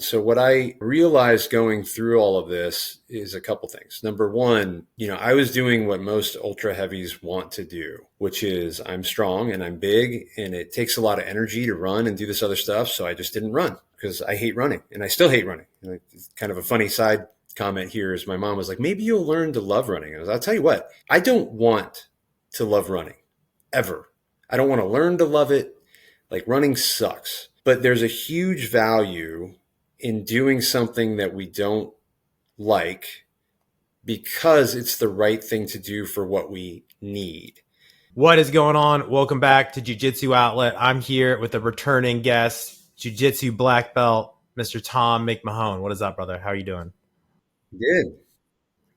So what I realized going through all of this is a couple things. Number one, I was doing what most ultra heavies want to do, which is I'm strong and I'm big and it takes a lot of energy to run and do this other stuff. So I just didn't run because I hate running and I still hate running. And it's kind of a funny side comment here is my mom was like, maybe you'll learn to love running. I'll tell you what, I don't want to love running ever. I don't want to learn to love it. Like running sucks, but there's a huge value in doing something that we don't like because it's the right thing to do for what we need. What is going on? Welcome back to Jiu-Jitsu Outlet. I'm here with a returning guest, Jiu-Jitsu black belt, Mr. Tom McMahon. What is up, brother? How are you doing? Good.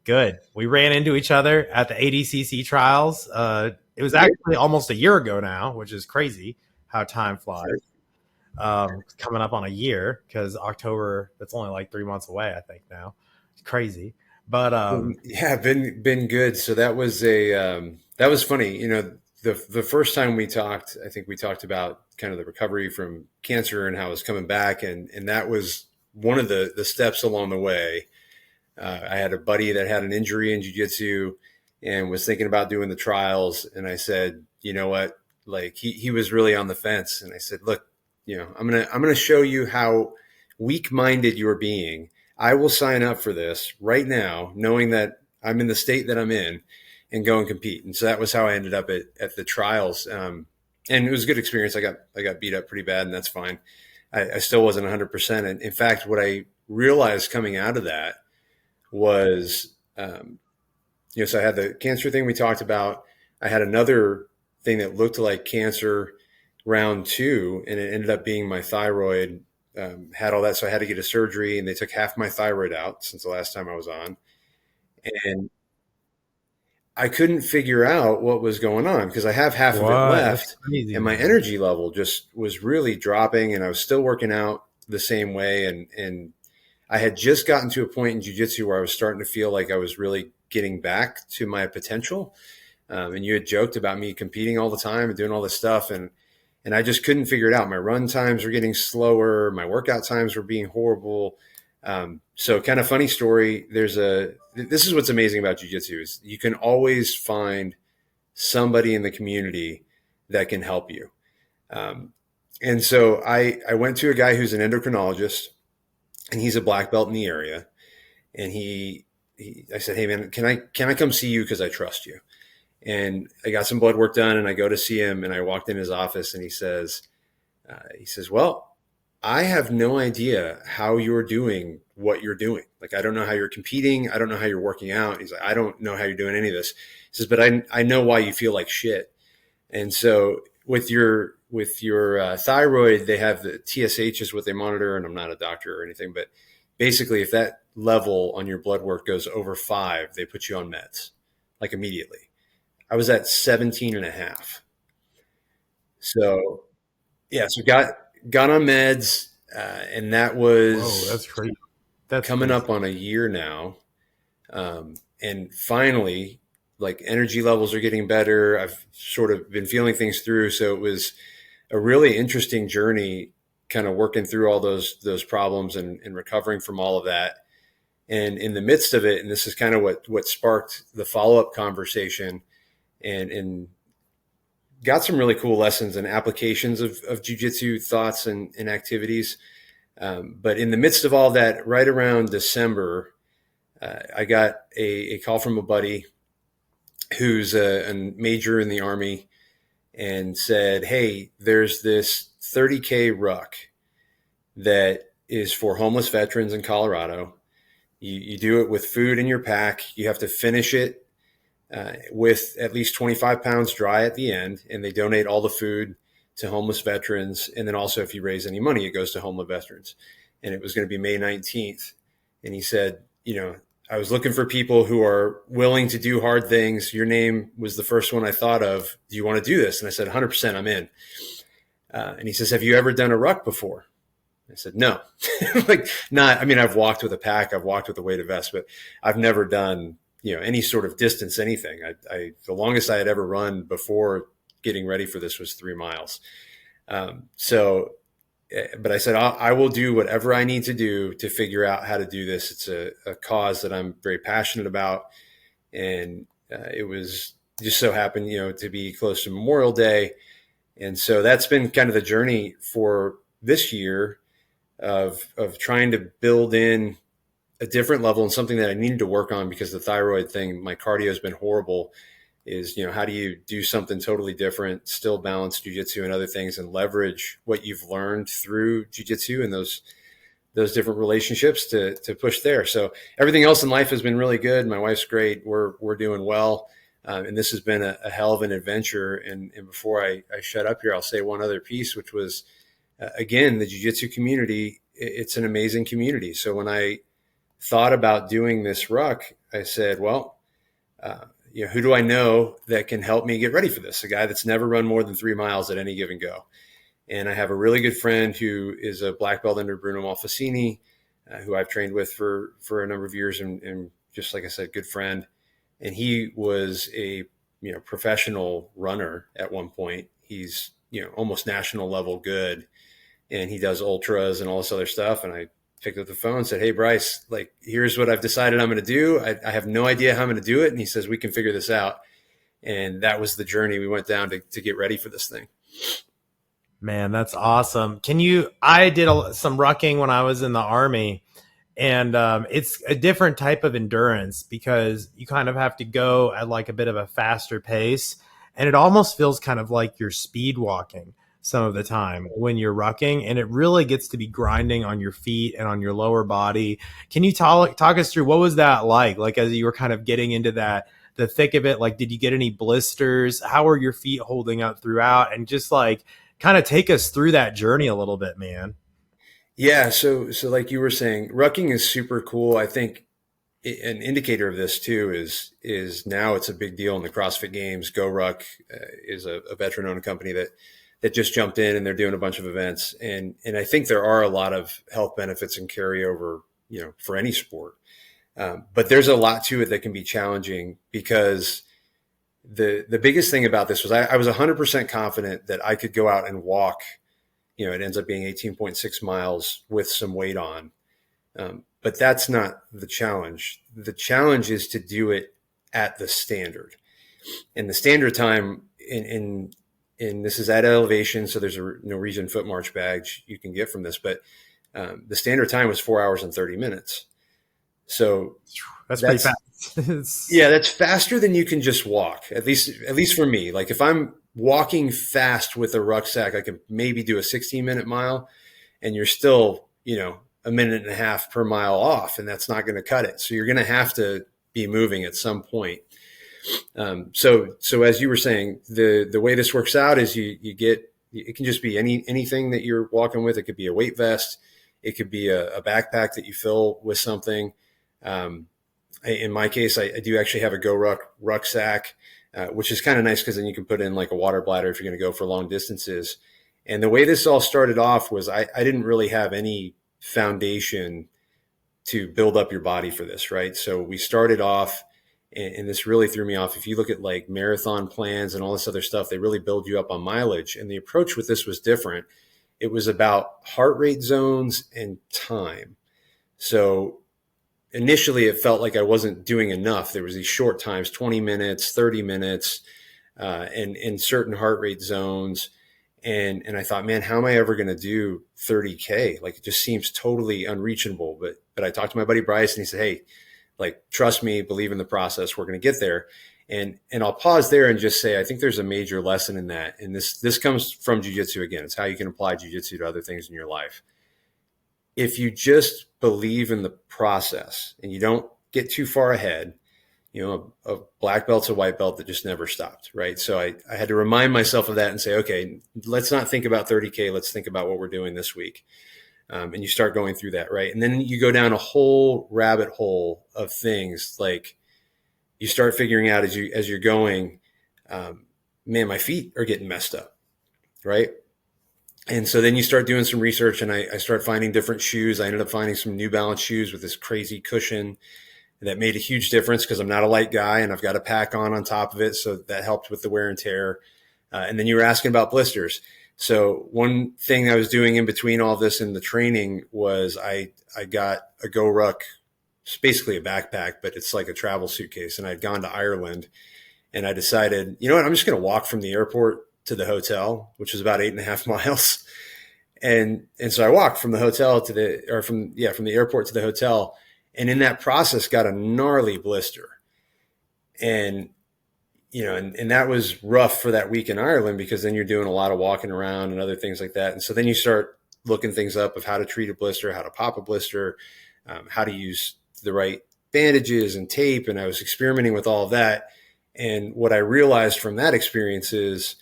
Good. We ran into each other at the ADCC trials. It was actually almost a year ago now, which is crazy how time flies. Coming up on a year because October, that's only like 3 months away, I think now. It's crazy. But yeah, been good. So that was that was funny. The first time we talked, I think we talked about kind of the recovery from cancer and how it was coming back, and that was one of the steps along the way. I had a buddy that had an injury in jiu-jitsu and was thinking about doing the trials, and I said, you know what, like he was really on the fence, and I said, look, I'm gonna show you how weak-minded you're being. I will sign up for this right now, knowing that I'm in the state that I'm in, and go and compete. And so that was how I ended up at the trials. And it was a good experience. I got beat up pretty bad, and that's fine. I still wasn't 100%. And in fact, what I realized coming out of that was, so I had the cancer thing we talked about. I had another thing that looked like cancer round 2, and it ended up being my thyroid. Had all that, so I had to get a surgery, and they took half my thyroid out since the last time I was on, and I couldn't figure out what was going on because I have half of it left, and my energy level just was really dropping, and I was still working out the same way, and I had just gotten to a point in jiu-jitsu where I was starting to feel like I was really getting back to my potential, and you had joked about me competing all the time and doing all this stuff, and I just couldn't figure it out. My run times were getting slower. My workout times were being horrible. So kind of funny story. This is what's amazing about jiu-jitsu is you can always find somebody in the community that can help you. And so I went to a guy who's an endocrinologist, and he's a black belt in the area. And I said, hey man, can I come see you? 'Cause I trust you. And I got some blood work done, and I go to see him, and I walked in his office, and he says, well, I have no idea how you're doing what you're doing. Like, I don't know how you're competing. I don't know how you're working out. He's like, I don't know how you're doing any of this. He says, but I know why you feel like shit. And so with your thyroid, they have the TSH is what they monitor. And I'm not a doctor or anything, but basically if that level on your blood work goes over 5, they put you on meds, like immediately. I was at 17.5. So yeah, so got on meds, and that was that's crazy. That's coming up on a year now. And finally, like energy levels are getting better. I've sort of been feeling things through. So it was a really interesting journey, kind of working through all those problems and recovering from all of that. And in the midst of it, and this is kind of what sparked the follow-up conversation, and got some really cool lessons and applications of jiu-jitsu thoughts and activities. But in the midst of all that, right around December, I got a call from a buddy who's a major in the Army and said, hey, there's this 30K ruck that is for homeless veterans in Colorado. You do it with food in your pack. You have to finish it with at least 25 pounds dry at the end, and they donate all the food to homeless veterans. And then also if you raise any money, it goes to homeless veterans. And it was going to be May 19th. And he said, I was looking for people who are willing to do hard things. Your name was the first one I thought of. Do you want to do this? And I said, 100% I'm in. And he says, have you ever done a ruck before? I said, no. I've walked with a pack. I've walked with a weighted vest, but I've never done any sort of distance, anything. The longest I had ever run before getting ready for this was 3 miles. So but I said, I will do whatever I need to do to figure out how to do this. It's a cause that I'm very passionate about. And it was just so happened, to be close to Memorial Day. And so that's been kind of the journey for this year of trying to build in a different level and something that I needed to work on because the thyroid thing, my cardio has been horrible. Is, how do you do something totally different, still balance jiu-jitsu and other things and leverage what you've learned through jiu-jitsu and those different relationships to push there. So everything else in life has been really good. My wife's great. We're doing well. And this has been a hell of an adventure. And before I shut up here, I'll say one other piece, which was, again, the jiu-jitsu community. It's an amazing community. So when I thought about doing this ruck, I said, well, who do I know that can help me get ready for this? A guy that's never run more than 3 miles at any given go. And I have a really good friend who is a black belt under Bruno Malfacini, who I've trained with for a number of years. And just like I said, good friend. And he was a, professional runner at one point. He's, almost national level good. And he does ultras and all this other stuff. And I picked up the phone and said, hey, Bryce, like, here's what I've decided I'm going to do. I have no idea how I'm going to do it. And he says, we can figure this out. And that was the journey we went down to get ready for this thing. Man, that's awesome. I did some rucking when I was in the Army, and it's a different type of endurance because you kind of have to go at like a bit of a faster pace. And it almost feels kind of like you're speed walking some of the time when you're rucking, and it really gets to be grinding on your feet and on your lower body. Can you talk us through what was that like as you were kind of getting into the thick of it? Like, did you get any blisters? How are your feet holding up throughout? And just like kind of take us through that journey a little bit, man. Yeah. So like you were saying, rucking is super cool. I think an indicator of this too is now it's a big deal in the CrossFit Games. Go Ruck is a veteran-owned company that just jumped in, and they're doing a bunch of events. And I think there are a lot of health benefits and carryover, for any sport. But there's a lot to it that can be challenging because the biggest thing about this was I was 100% confident that I could go out and walk, it ends up being 18.6 miles with some weight on. But that's not the challenge. The challenge is to do it at the standard. And the standard time in this is at elevation, so there's a Norwegian foot march badge you can get from this, but the standard time was 4 hours and 30 minutes. So that's pretty fast. Yeah, that's faster than you can just walk. At least for me. Like if I'm walking fast with a rucksack, I can maybe do a 16-minute mile, and you're still, a minute and a half per mile off, and that's not going to cut it. So you're going to have to be moving at some point. So as you were saying, the way this works out is you get, it can just be anything that you're walking with. It could be a weight vest. It could be a backpack that you fill with something. In my case, I do actually have a Go Ruck rucksack, which is kind of nice because then you can put in like a water bladder if you're going to go for long distances. And the way this all started off was I didn't really have any foundation to build up your body for this, right? So we started off, and this really threw me off. If you look at like marathon plans and all this other stuff, they really build you up on mileage. And the approach with this was different. It was about heart rate zones and time. So initially it felt like I wasn't doing enough. There was these short times, 20 minutes, 30 minutes, and in certain heart rate zones. And I thought, man, how am I ever going to do 30K? Like, it just seems totally unreachable. But I talked to my buddy Bryce, and he said, hey, like, trust me, believe in the process. We're going to get there. And I'll pause there and just say, I think there's a major lesson in that. And this comes from jiu-jitsu again. It's how you can apply jiu-jitsu to other things in your life. If you just believe in the process and you don't get too far ahead, a black belt's a white belt that just never stopped, right? So I had to remind myself of that and say, okay, let's not think about 30K. Let's think about what we're doing this week. And you start going through that, right? And then you go down a whole rabbit hole of things. Like, you start figuring out as you're going, man, my feet are getting messed up, right? And so then you start doing some research, and I start finding different shoes. I ended up finding some New Balance shoes with this crazy cushion that made a huge difference because I'm not a light guy and I've got a pack on top of it. So that helped with the wear and tear. And then you were asking about blisters. So one thing I was doing in between all this in the training was I got a Go Ruck. It's basically a backpack, but it's like a travel suitcase. And I'd gone to Ireland, and I decided, you know what, I'm just going to walk from the airport to the hotel, which is about 8.5 miles. And so I walked from the hotel to from the airport to the hotel. And in that process got a gnarly blister. And, and that was rough for that week in Ireland, because then you're doing a lot of walking around and other things like that. And so then you start looking things up of how to treat a blister, how to pop a blister, how to use the right bandages and tape. And I was experimenting with all of that. And what I realized from that experience is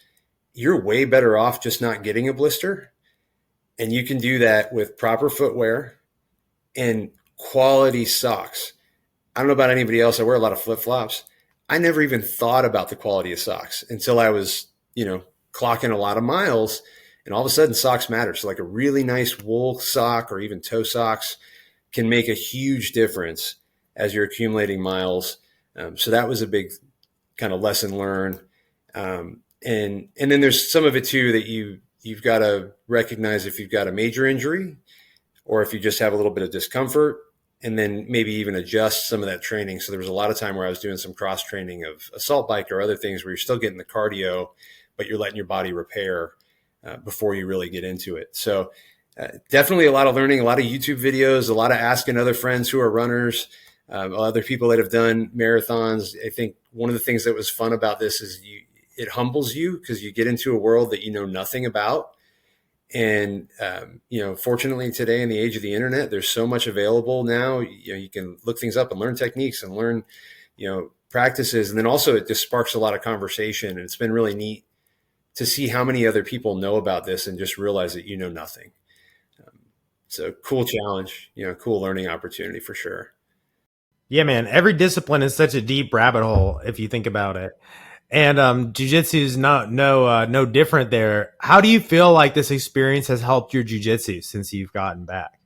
you're way better off just not getting a blister. And you can do that with proper footwear and quality socks. I don't know about anybody else. I wear a lot of flip-flops. I never even thought about the quality of socks until I was, clocking a lot of miles, and all of a sudden socks matter. So like a really nice wool sock or even toe socks can make a huge difference as you're accumulating miles. So that was a big kind of lesson learned. And then there's some of it too that you've got to recognize if you've got a major injury or if you just have a little bit of discomfort, and then maybe even adjust some of that training. So there was a lot of time where I was doing some cross training of assault bike or other things where you're still getting the cardio, but you're letting your body repair before you really get into it. So definitely a lot of learning, a lot of YouTube videos, a lot of asking other friends who are runners, other people that have done marathons. I think one of the things that was fun about this is it humbles you, because you get into a world that you know nothing about. And, fortunately today in the age of the internet, there's so much available now. You can look things up and learn techniques and learn, practices. And then also it just sparks a lot of conversation. And it's been really neat to see how many other people know about this and just realize that you know nothing. So cool challenge, cool learning opportunity for sure. Yeah, man. Every discipline is such a deep rabbit hole if you think about it. And jiu-jitsu is no different there. How do you feel like this experience has helped your jiu-jitsu since you've gotten back?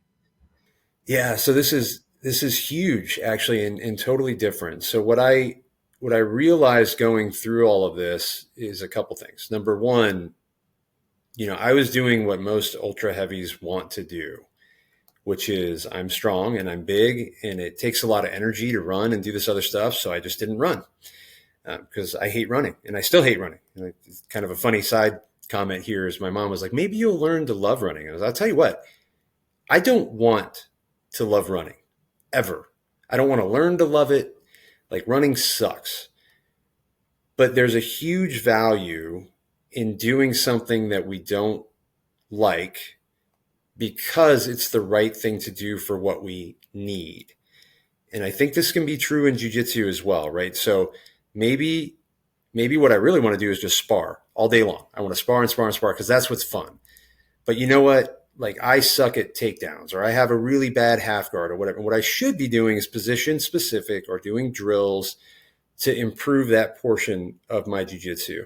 Yeah, so this is huge actually, and totally different. So what I realized going through all of this is a couple things. Number one, I was doing what most ultra heavies want to do, which is I'm strong and I'm big, and it takes a lot of energy to run and do this other stuff. So I just didn't run. Because I hate running, and I still hate running. And it's kind of a funny side comment here is my mom was like, maybe you'll learn to love running. I'll tell you what, I don't want to love running ever. I don't want to learn to love it. Like, running sucks. But there's a huge value in doing something that we don't like because it's the right thing to do for what we need. And I think this can be true in jiu-jitsu as well, right? So maybe what I really want to do is just spar all day long. I want to spar and spar and spar because that's what's fun. But you know what? Like, I suck at takedowns, or I have a really bad half guard or whatever. What I should be doing is position specific or doing drills to improve that portion of my jiu-jitsu.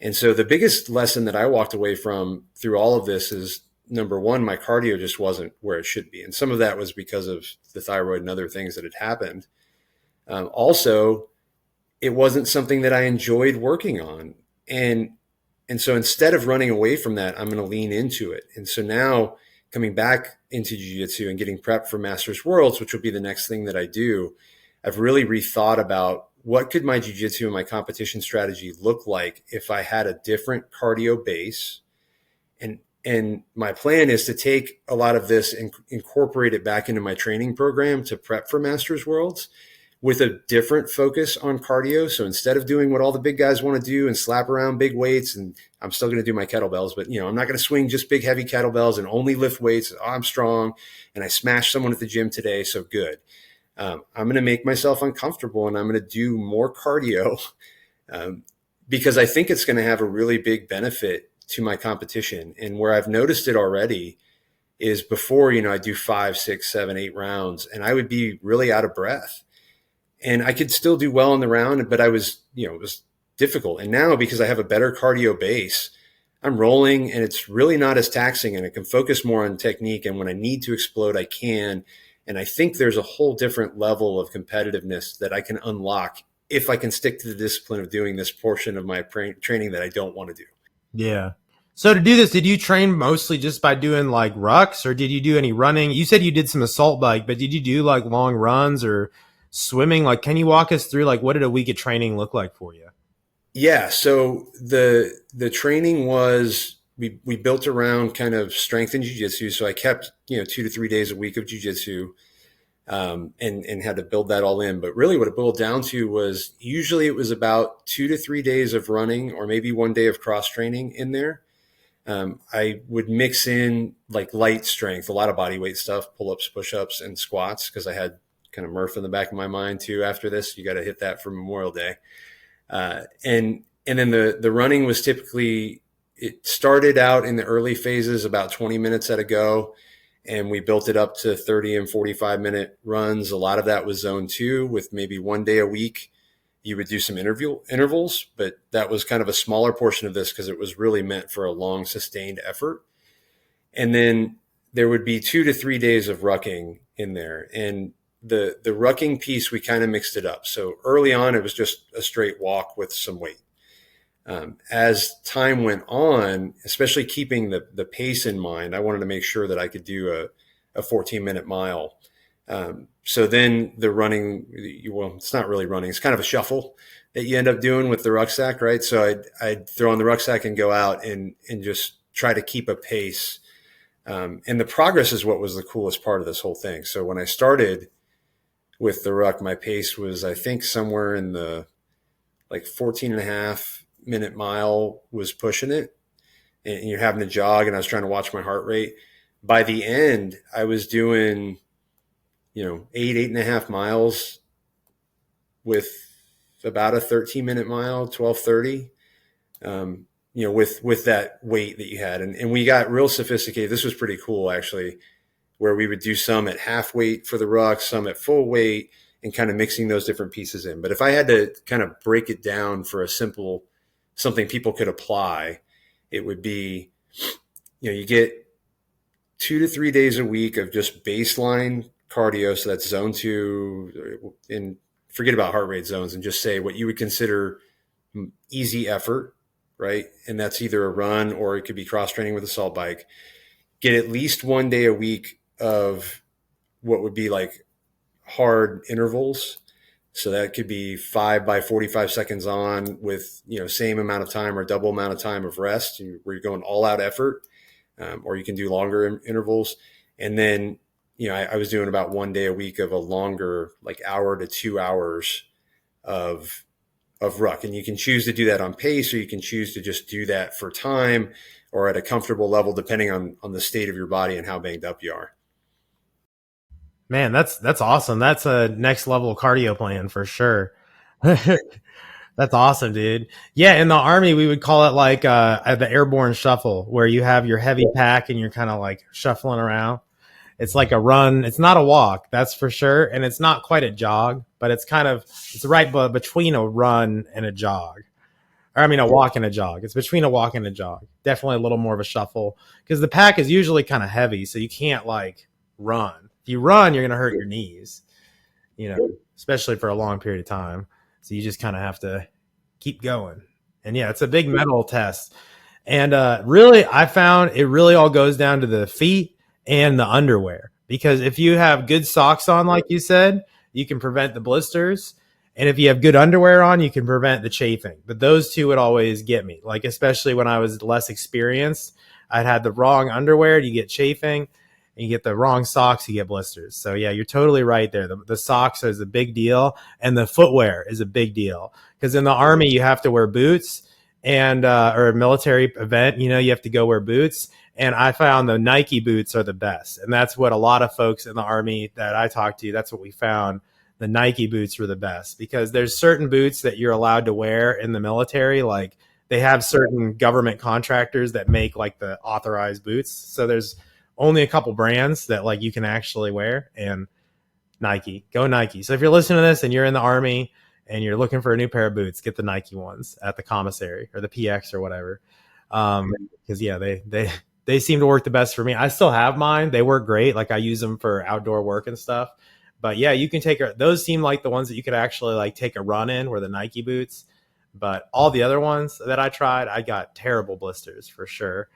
And so the biggest lesson that I walked away from through all of this is, number one, my cardio just wasn't where it should be. And some of that was because of the thyroid and other things that had happened. Also, it wasn't something that I enjoyed working on. And so instead of running away from that, I'm going to lean into it. And so now coming back into jiu-jitsu and getting prepped for Masters Worlds, which will be the next thing that I do, I've really rethought about what could my jiu-jitsu and my competition strategy look like if I had a different cardio base. And my plan is to take a lot of this and incorporate it back into my training program to prep for Masters Worlds, with a different focus on cardio. So instead of doing what all the big guys want to do and slap around big weights, and I'm still going to do my kettlebells, but I'm not going to swing just big, heavy kettlebells and only lift weights. Oh, I'm strong and I smashed someone at the gym today, so good. I'm going to make myself uncomfortable, and I'm going to do more cardio because I think it's going to have a really big benefit to my competition. And where I've noticed it already is before, I do 5, 6, 7, 8 rounds, and I would be really out of breath. And I could still do well in the round, but I was, it was difficult. And now, because I have a better cardio base, I'm rolling, and it's really not as taxing, and I can focus more on technique. And when I need to explode, I can. And I think there's a whole different level of competitiveness that I can unlock if I can stick to the discipline of doing this portion of my training that I don't want to do. Yeah. So to do this, did you train mostly just by doing like rucks, or did you do any running? You said you did some assault bike, but did you do like long runs or swimming? Like, can you walk us through like what did a week of training look like for you? Yeah. So the training was we built around kind of strength and jujitsu. So I kept 2 to 3 days a week of jujitsu, and had to build that all in. But really, what it boiled down to was usually it was about 2 to 3 days of running, or maybe one day of cross training in there. I would mix in like light strength, a lot of body weight stuff, pull ups, push ups, and squats, because I had kind of Murph in the back of my mind too. After this, you got to hit that for Memorial Day. And then the running was typically, it started out in the early phases about 20 minutes at a go, and we built it up to 30 and 45-minute runs. A lot of that was zone 2, with maybe one day a week you would do some intervals, but that was kind of a smaller portion of this because it was really meant for a long sustained effort. And then there would be 2 to 3 days of rucking in there. And the rucking piece, we kind of mixed it up. So early on, it was just a straight walk with some weight. As time went on, especially keeping the pace in mind, I wanted to make sure that I could do a 14-minute mile. So then the running, well, it's not really running. It's kind of a shuffle that you end up doing with the rucksack, right? So I'd throw on the rucksack and go out and just try to keep a pace. And the progress is what was the coolest part of this whole thing. So when I started with the ruck, my pace was, I think, somewhere in the like 14.5-minute mile was pushing it. And you're having to jog, and I was trying to watch my heart rate. By the end, I was doing 8.5 miles with about a 13-minute mile, 12:30, with that weight that you had. And we got real sophisticated. This was pretty cool, actually, where we would do some at half weight for the ruck, some at full weight, and kind of mixing those different pieces in. But if I had to kind of break it down for a simple, something people could apply, it would be, you get 2 to 3 days a week of just baseline cardio. So that's zone 2, and forget about heart rate zones, and just say what you would consider easy effort, right? And that's either a run, or it could be cross training with assault bike. Get at least one day a week of what would be like hard intervals. So that could be 5 by 45 seconds on with, same amount of time or double amount of time of rest, where you're going all out effort. Or you can do longer intervals. And then, I was doing about one day a week of a longer, like hour to 2 hours of ruck. And you can choose to do that on pace, or you can choose to just do that for time or at a comfortable level, depending on the state of your body and how banged up you are. Man, that's awesome. That's a next level cardio plan for sure. That's awesome, dude. Yeah, in the Army, we would call it like the airborne shuffle, where you have your heavy pack and you're kind of like shuffling around. It's like a run. It's not a walk, that's for sure. And it's not quite a jog, but it's right between a run and a jog. Or I mean, a walk and a jog. It's between a walk and a jog. Definitely a little more of a shuffle, because the pack is usually kind of heavy, so you can't like run. If you run, you're going to hurt your knees, especially for a long period of time. So you just kind of have to keep going. And yeah, it's a big mental test. And really, I found it really all goes down to the feet and the underwear. Because if you have good socks on, like you said, you can prevent the blisters. And if you have good underwear on, you can prevent the chafing. But those two would always get me. Like, especially when I was less experienced, I'd had the wrong underwear, you get chafing. And you get the wrong socks, you get blisters. So yeah, you're totally right there. The socks is a big deal, and the footwear is a big deal, because in the Army you have to wear boots, and or a military event, you have to go wear boots. And I found the Nike boots are the best, and that's what a lot of folks in the Army that I talked to, that's what we found. The Nike boots were the best, because there's certain boots that you're allowed to wear in the military, like they have certain government contractors that make like the authorized boots. So there's only a couple brands that like you can actually wear, and go Nike. So if you're listening to this and you're in the Army and you're looking for a new pair of boots, get the Nike ones at the commissary or the PX or whatever. Cause yeah, they seem to work the best for me. I still have mine. They work great. Like I use them for outdoor work and stuff, but yeah, you can those seem like the ones that you could actually like take a run in, were the Nike boots. But all the other ones that I tried, I got terrible blisters for sure.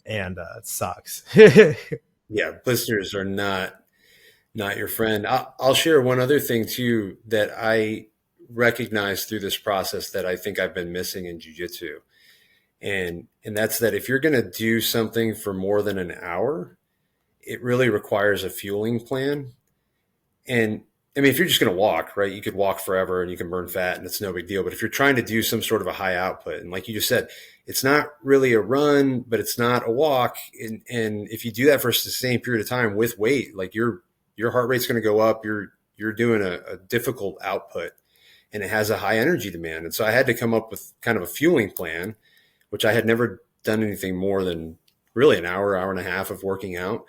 And it sucks. Yeah, blisters are not your friend. I'll share one other thing too that I recognized through this process that I think I've been missing in jiu-jitsu. And that's that if you're going to do something for more than an hour, it really requires a fueling plan. And I mean, if you're just going to walk, right, you could walk forever and you can burn fat and it's no big deal. But if you're trying to do some sort of a high output, and like you just said, it's not really a run, but it's not a walk. And if you do that for a sustained period of time with weight, like your heart rate's going to go up. You're doing a difficult output, and it has a high energy demand. And so I had to come up with kind of a fueling plan, which I had never done anything more than really an hour, hour and a half of working out.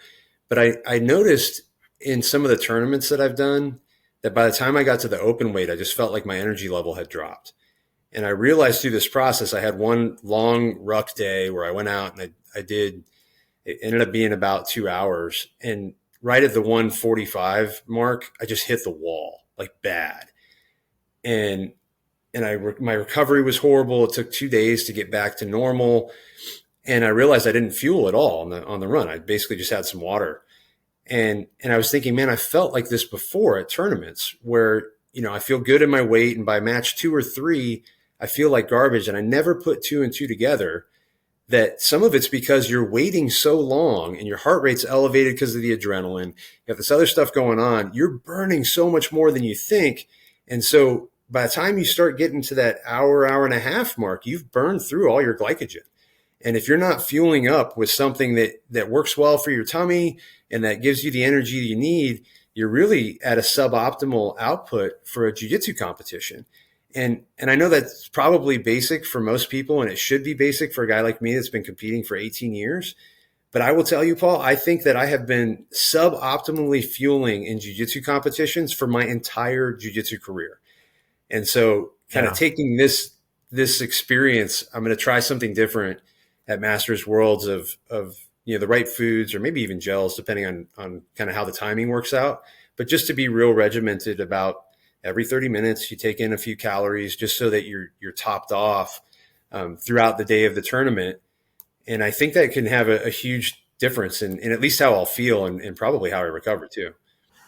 But I noticed in some of the tournaments that I've done that by the time I got to the open weight, I just felt like my energy level had dropped. And I realized through this process, I had one long ruck day where I went out and I did, it ended up being about 2 hours. And right at the 145 mark, I just hit the wall like bad. And my recovery was horrible. It took 2 days to get back to normal. And I realized I didn't fuel at all on the run. I basically just had some water. And I was thinking, man, I felt like this before at tournaments where, I feel good in my weight. And by match 2 or 3, I feel like garbage. And I never put 2 and 2 together. That some of it's because you're waiting so long and your heart rate's elevated because of the adrenaline. You have this other stuff going on. You're burning so much more than you think. And so by the time you start getting to that hour, hour and a half mark, you've burned through all your glycogen. And if you're not fueling up with something that works well for your tummy and that gives you the energy you need, you're really at a suboptimal output for a jiu-jitsu competition. And I know that's probably basic for most people, and it should be basic for a guy like me that's been competing for 18 years. But I will tell you, Paul, I think that I have been suboptimally fueling in jiu-jitsu competitions for my entire jiu-jitsu career. And so kind of taking this experience, I'm going to try something different at Masters Worlds of the right foods or maybe even gels, depending on kind of how the timing works out. But just to be real regimented about every 30 minutes, you take in a few calories just so that you're topped off throughout the day of the tournament. And I think that can have a huge difference in at least how I'll feel and probably how I recover too.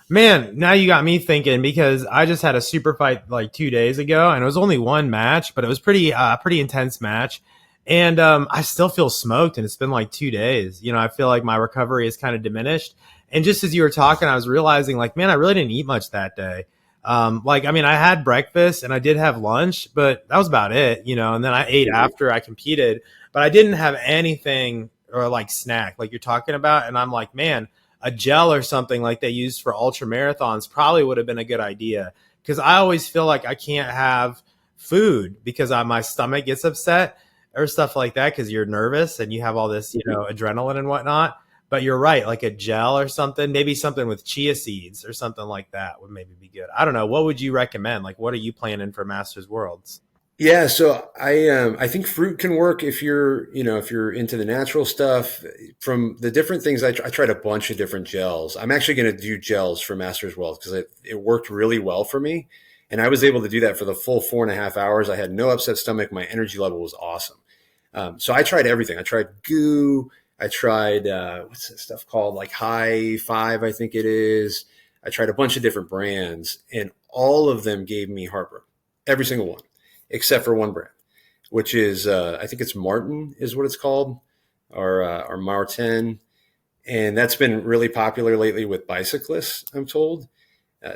Man, now you got me thinking because I just had a super fight like 2 days ago and it was only one match, but it was pretty intense match. And I still feel smoked and it's been like 2 days. I feel like my recovery is kind of diminished. And just as you were talking, I was realizing like, man, I really didn't eat much that day. I had breakfast and I did have lunch, but that was about it, and then I ate after I competed, but I didn't have anything or like snack like you're talking about. And I'm like, man, a gel or something like they used for ultra marathons probably would have been a good idea. Cause I always feel like I can't have food because my stomach gets upset or stuff like that. Cause you're nervous and you have all this, adrenaline and whatnot. But you're right, like a gel or something, maybe something with chia seeds or something like that would maybe be good. I don't know. What would you recommend? Like, what are you planning for Masters Worlds? Yeah, so I think fruit can work if you're into the natural stuff. From the different things, I tried a bunch of different gels. I'm actually going to do gels for Masters Worlds because it worked really well for me, and I was able to do that for the full 4.5 hours. I had no upset stomach. My energy level was awesome. So I tried everything. I tried goo. I tried, what's that stuff called? Like High Five, I think it is. I tried a bunch of different brands and all of them gave me heartburn. Every single one, except for one brand, which is, I think it's Martin is what it's called, or Martin. And that's been really popular lately with bicyclists, I'm told.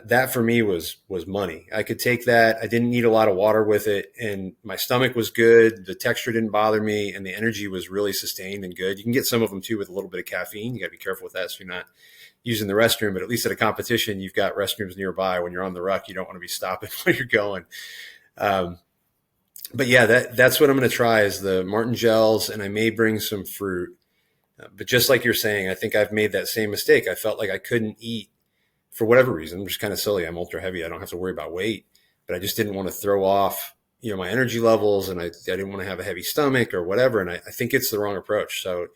That for me was money. I could take that. I didn't need a lot of water with it, and my stomach was good. The texture didn't bother me, and the energy was really sustained and good. You can get some of them too with a little bit of caffeine. You got to be careful with that so you're not using the restroom. But at least at a competition, you've got restrooms nearby. When you're on the ruck, you don't want to be stopping where you're going. But yeah, that's what I'm going to try is the Martin gels, and I may bring some fruit. But just like you're saying, I think I've made that same mistake. I felt like I couldn't eat for whatever reason. I'm just kind of silly. I'm ultra heavy. I don't have to worry about weight, but I just didn't want to throw off, my energy levels, and I didn't want to have a heavy stomach or whatever. And I think it's the wrong approach. So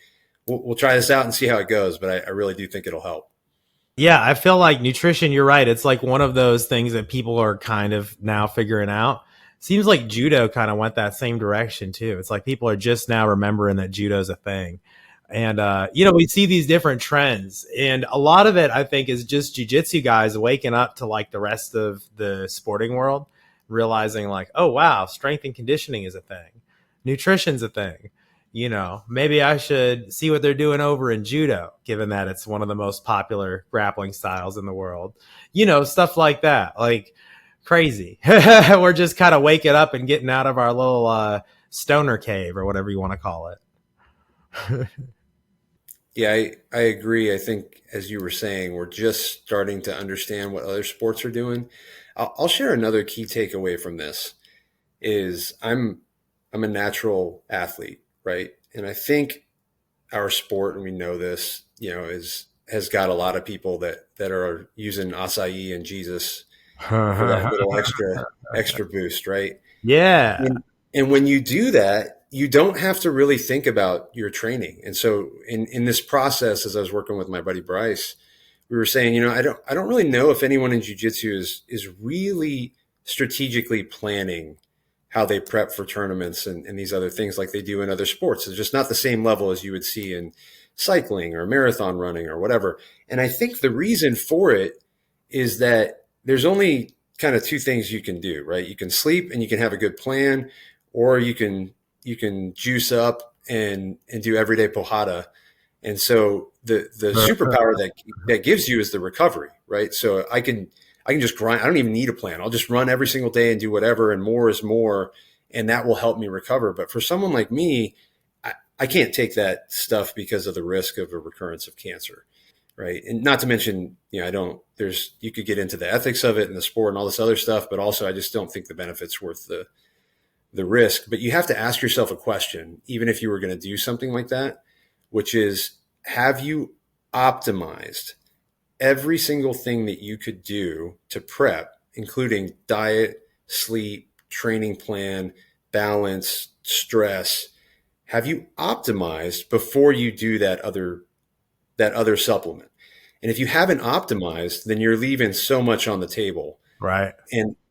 we'll try this out and see how it goes, but I really do think it'll help. Yeah, I feel like nutrition, you're right. It's like one of those things that people are kind of now figuring out. seems like judo kind of went that same direction too. It's like people are just now remembering that judo's a thing. And, we see these different trends, and a lot of it, I think, is just jiu-jitsu guys waking up to like the rest of the sporting world, realizing like, oh, wow, strength and conditioning is a thing. Nutrition's a thing. Maybe I should see what they're doing over in judo, given that it's one of the most popular grappling styles in the world, stuff like that, like crazy. We're just kind of waking up and getting out of our little stoner cave or whatever you want to call it. Yeah, I agree. I think, as you were saying, we're just starting to understand what other sports are doing. I'll share another key takeaway from this is I'm a natural athlete, right? And I think our sport, and we know this, has got a lot of people that are using acai and Jesus for that little extra boost, right? Yeah. And when you do that, you don't have to really think about your training. And so in this process, as I was working with my buddy Bryce, we were saying, I don't really know if anyone in jiu-jitsu is really strategically planning how they prep for tournaments and these other things like they do in other sports. It's just not the same level as you would see in cycling or marathon running or whatever. And I think the reason for it is that there's only kind of two things you can do, right? You can sleep and you can have a good plan, or you can juice up and do everyday pojada. And so the superpower that gives you is the recovery, right? So I can just grind. I don't even need a plan. I'll just run every single day and do whatever, and more is more, and that will help me recover. But for someone like me, I can't take that stuff because of the risk of a recurrence of cancer, right? And not to mention, you could get into the ethics of it and the sport and all this other stuff, but also I just don't think the benefit's worth the risk. But you have to ask yourself a question, even if you were going to do something like that, which is, have you optimized every single thing that you could do to prep, including diet, sleep, training plan, balance, stress? Have you optimized before you do that other supplement? And if you haven't optimized, then you're leaving so much on the table. Right.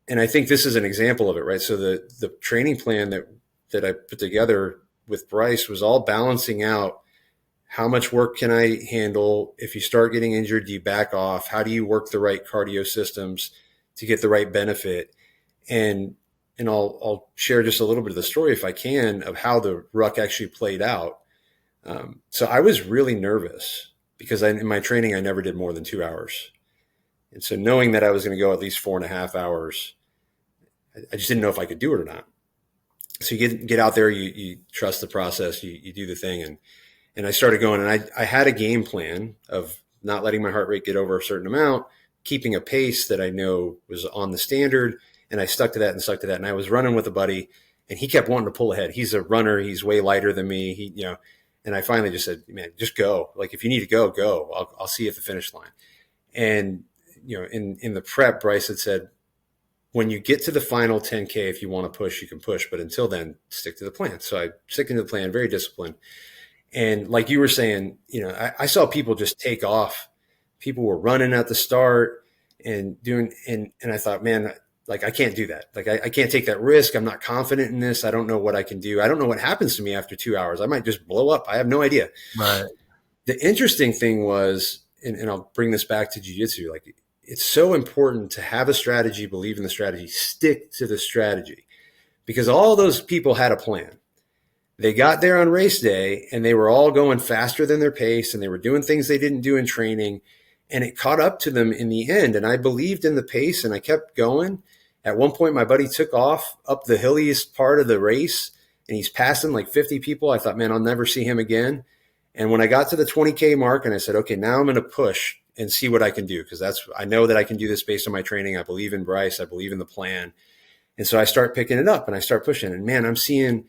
And I think this is an example of it, right? So the training plan that I put together with Bryce was all balancing out, how much work can I handle? If you start getting injured, do you back off? How do you work the right cardio systems to get the right benefit? And I'll share just a little bit of the story, if I can, of how the ruck actually played out. So I was really nervous because in my training, I never did more than 2 hours. And so knowing that I was going to go at least 4.5 hours, I just didn't know if I could do it or not. So you get out there, you trust the process, you do the thing. And I started going, and I had a game plan of not letting my heart rate get over a certain amount, keeping a pace that I know was on the standard. And I stuck to that. And I was running with a buddy, and he kept wanting to pull ahead. He's a runner. He's way lighter than me. And I finally just said, man, just go. Like, if you need to go. I'll see you at the finish line. And, in the prep, Bryce had said, when you get to the final 10K, if you want to push, you can push. But until then, stick to the plan. So I stick to the plan, very disciplined. And like you were saying, I saw people just take off. People were running at the start and doing, and I thought, man, like, I can't do that. Like, I can't take that risk. I'm not confident in this. I don't know what I can do. I don't know what happens to me after 2 hours. I might just blow up. I have no idea. Right. The interesting thing was, and I'll bring this back to jiu-jitsu, like, it's so important to have a strategy, believe in the strategy, stick to the strategy, because all those people had a plan. They got there on race day and they were all going faster than their pace, and they were doing things they didn't do in training, and it caught up to them in the end. And I believed in the pace and I kept going. At one point, my buddy took off up the hilliest part of the race and he's passing like 50 people. I thought, man, I'll never see him again. And when I got to the 20K mark and I said, okay, now I'm going to push and see what I can do, because I know that I can do this based on my training. I believe in Bryce. I believe in the plan. And so I start picking it up and I start pushing. And man, I'm seeing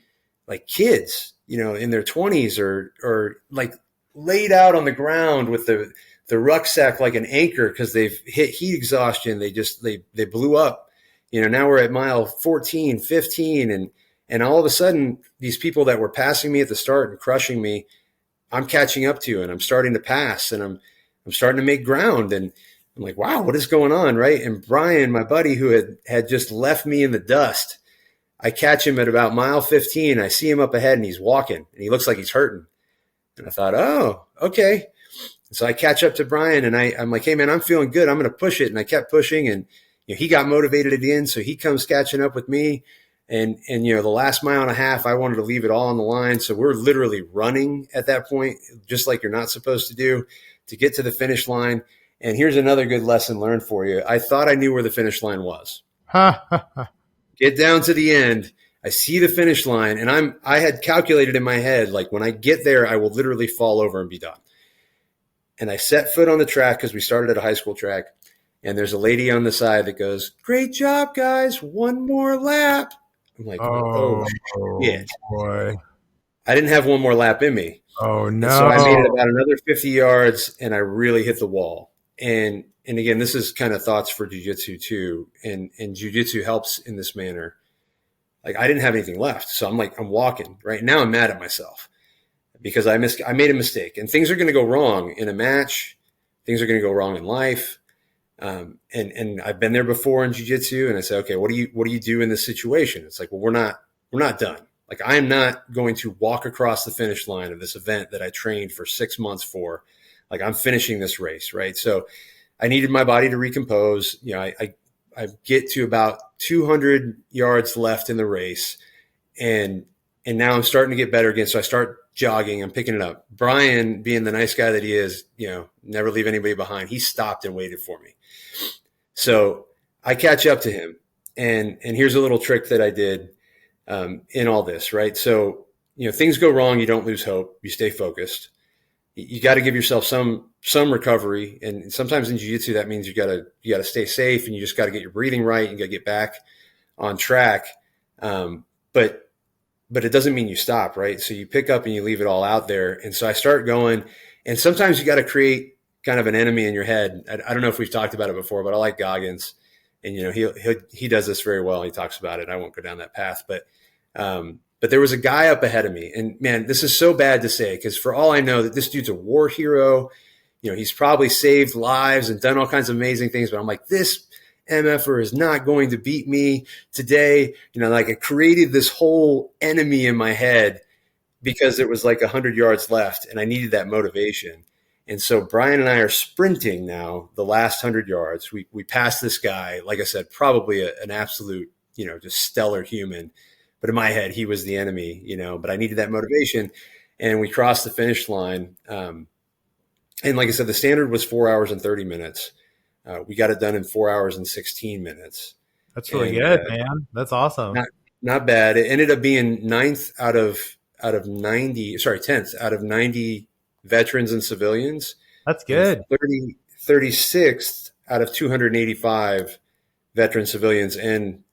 like kids, in their 20s or like laid out on the ground with the rucksack like an anchor because they've hit heat exhaustion. They blew up. Now we're at mile 14, 15, and all of a sudden these people that were passing me at the start and crushing me, I'm catching up to, and I'm starting to pass, and I'm starting to make ground, and I'm like, wow, what is going on, right? And Brian, my buddy, who had just left me in the dust, I catch him at about mile 15. I see him up ahead and he's walking and he looks like he's hurting. And I thought, oh, okay. So I catch up to Brian and I'm like, hey man, I'm feeling good. I'm going to push it. And I kept pushing and he got motivated at the end. So he comes catching up with me. And the last mile and a half, I wanted to leave it all on the line. So we're literally running at that point, just like you're not supposed to do, to get to the finish line. And here's another good lesson learned for you. I thought I knew where the finish line was. Get down to the end. I see the finish line and I had calculated in my head, like when I get there, I will literally fall over and be done. And I set foot on the track because we started at a high school track. And there's a lady on the side that goes, great job, guys. One more lap. I'm like, oh shit. Boy. I didn't have one more lap in me. Oh, no. And so I made it about another 50 yards and I really hit the wall. And again, this is kind of thoughts for jiu-jitsu too. And jiu-jitsu helps in this manner. Like I didn't have anything left. So I'm walking right now. I'm mad at myself because I made a mistake and things are going to go wrong in a match. Things are going to go wrong in life. And I've been there before in jiu-jitsu and I say, okay, what do you do in this situation? It's like, well, we're not done. Like I am not going to walk across the finish line of this event that I trained for 6 months for. Like I'm finishing this race. Right. So I needed my body to recompose. I get to about 200 yards left in the race and now I'm starting to get better again. So I start jogging. I'm picking it up. Brian, being the nice guy that he is, never leave anybody behind. He stopped and waited for me. So I catch up to him and here's a little trick that I did in all this, right? So, things go wrong. You don't lose hope. You stay focused. You got to give yourself some recovery. And sometimes in jiu-jitsu, that means you got to stay safe and you just got to get your breathing right. You got to get back on track. But it doesn't mean you stop, right? So you pick up and you leave it all out there. And so I start going, and sometimes you got to create kind of an enemy in your head. I don't know if we've talked about it before, but I like Goggins and, he does this very well. He talks about it. I won't go down that path, but there was a guy up ahead of me and man, this is so bad to say, because for all I know that this dude's a war hero, he's probably saved lives and done all kinds of amazing things, but I'm like, this MFer is not going to beat me today. Like it created this whole enemy in my head because it was like 100 yards left and I needed that motivation. And so Brian and I are sprinting now the last 100 yards. We passed this guy, like I said, probably an absolute, just stellar human. But in my head, he was the enemy, but I needed that motivation. And we crossed the finish line. And like I said, the standard was 4 hours and 30 minutes. We got it done in 4 hours and 16 minutes. That's really good, man. That's awesome. Not bad. It ended up being 10th out of 90 veterans and civilians. That's good. 36th out of 285 veteran civilians and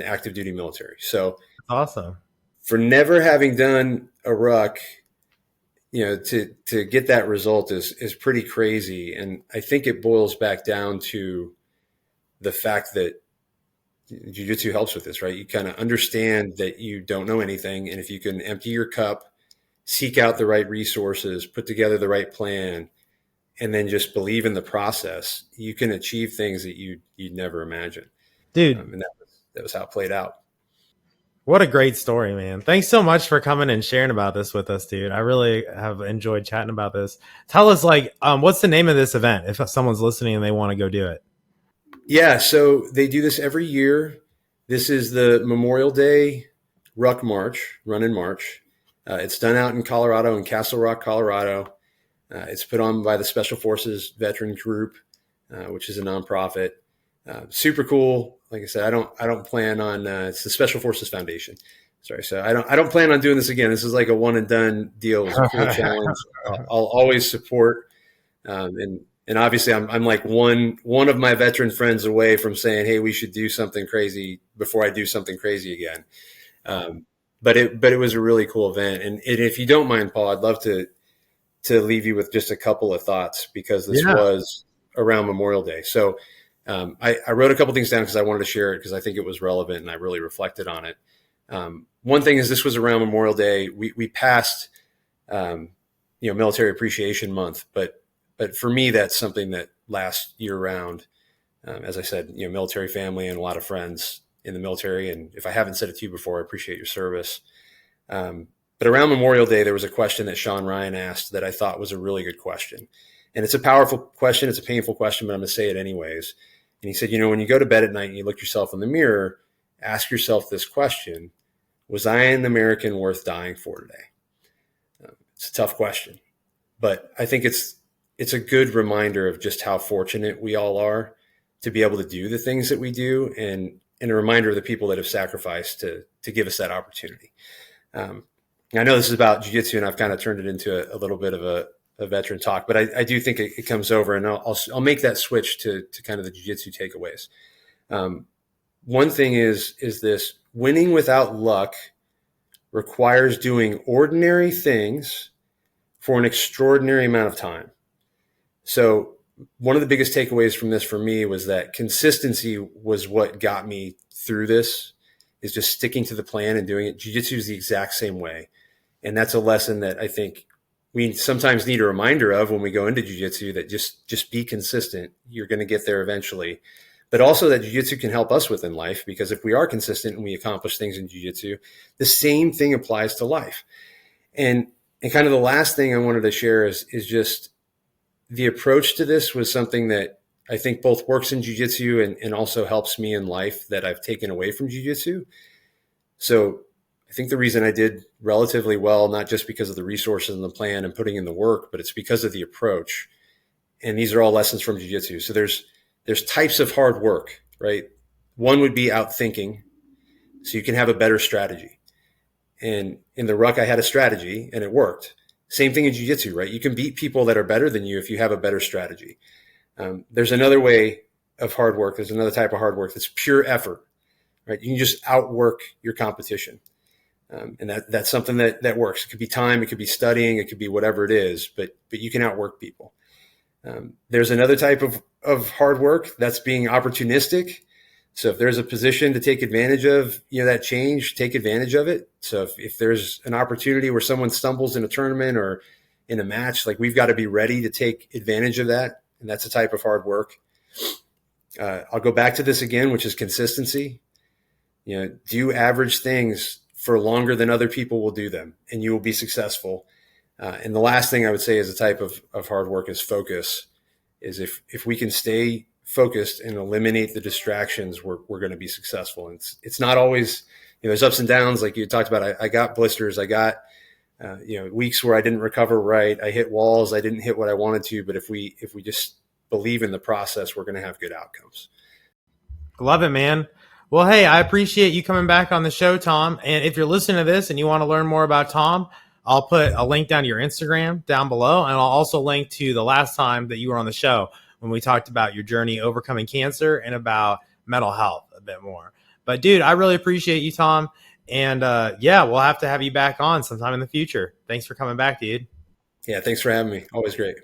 active duty military. So that's awesome. For never having done a ruck, to get that result is pretty crazy. And I think it boils back down to the fact that jiu-jitsu helps with this, right? You kind of understand that you don't know anything. And if you can empty your cup, seek out the right resources, put together the right plan, and then just believe in the process, you can achieve things that you'd never imagine. Dude. And that was how it played out. What a great story, man. Thanks so much for coming and sharing about this with us, dude. I really have enjoyed chatting about this. Tell us, what's the name of this event if someone's listening and they want to go do it? Yeah, so they do this every year. This is the Memorial Day Ruck March, run in March. It's done out in Colorado, in Castle Rock, Colorado. It's put on by the Special Forces Veteran Group, which is a nonprofit. Super cool. Like I said, I don't plan on, it's the Special Forces Foundation. Sorry. So I don't plan on doing this again. This is like a one and done deal. It's a cool challenge. I'll always support. And obviously I'm like one of my veteran friends away from saying, hey, we should do something crazy before I do something crazy again. But it was a really cool event. And if you don't mind, Paul, I'd love to leave you with just a couple of thoughts because this was around Memorial Day. So, I wrote a couple things down because I wanted to share it because I think it was relevant and I really reflected on it. One thing is this was around Memorial Day. We passed, Military Appreciation Month, but for me, that's something that lasts year round. As I said, military family and a lot of friends. in the military. And if I haven't said it to you before, I appreciate your service. But around Memorial Day, there was a question that Sean Ryan asked that I thought was a really good question. And it's a powerful question. It's a painful question, but I'm going to say it anyways. And he said, when you go to bed at night and you look yourself in the mirror, ask yourself this question: was I an American worth dying for today? It's a tough question, but I think it's a good reminder of just how fortunate we all are to be able to do the things that we do, and a reminder of the people that have sacrificed to give us that opportunity. I know this is about jiu-jitsu, and I've kind of turned it into a little bit of a veteran talk, but I do think it comes over, and I'll make that switch to kind of the jiu-jitsu takeaways. One thing is this: winning without luck requires doing ordinary things for an extraordinary amount of time. So one of the biggest takeaways from this for me was that consistency was what got me through this, is just sticking to the plan and doing it. Jiu-jitsu is the exact same way. And that's a lesson that I think we sometimes need a reminder of when we go into jiu-jitsu, that just be consistent. You're going to get there eventually. But also that jiu-jitsu can help us with in life, because if we are consistent and we accomplish things in jiu-jitsu, the same thing applies to life. And kind of the last thing I wanted to share is just the approach to this was something that I think both works in jiu-jitsu and also helps me in life, that I've taken away from jiu-jitsu. So I think the reason I did relatively well, not just because of the resources and the plan and putting in the work, but it's because of the approach. And these are all lessons from jiu-jitsu. So there's types of hard work, right? One would be outthinking, so you can have a better strategy. And in the Ruck, I had a strategy and it worked. Same thing in jiu-jitsu, right? You can beat people that are better than you if you have a better strategy. There's another way of hard work. There's another type of hard work that's pure effort, right? You can just outwork your competition. And that's something that works. It could be time, it could be studying, it could be whatever it is, but you can outwork people. There's another type of hard work that's being opportunistic. So if there's a position to take advantage of, that change, take advantage of it. So if there's an opportunity where someone stumbles in a tournament or in a match, like, we've got to be ready to take advantage of that. And that's a type of hard work. I'll go back to this again, which is consistency. Do average things for longer than other people will do them, and you will be successful. And the last thing I would say is a type of hard work is focus. Is if we can stay focused and eliminate the distractions, we're going to be successful. And it's not always, there's ups and downs. Like you talked about, I got blisters. I got, weeks where I didn't recover right. I hit walls. I didn't hit what I wanted to, but if we just believe in the process, we're going to have good outcomes. Love it, man. Well, hey, I appreciate you coming back on the show, Tom. And if you're listening to this and you want to learn more about Tom, I'll put a link down to your Instagram down below. And I'll also link to the last time that you were on the show when we talked about your journey overcoming cancer and about mental health a bit more. But dude, I really appreciate you, Tom. And we'll have to have you back on sometime in the future. Thanks for coming back, dude. Yeah, thanks for having me. Always great.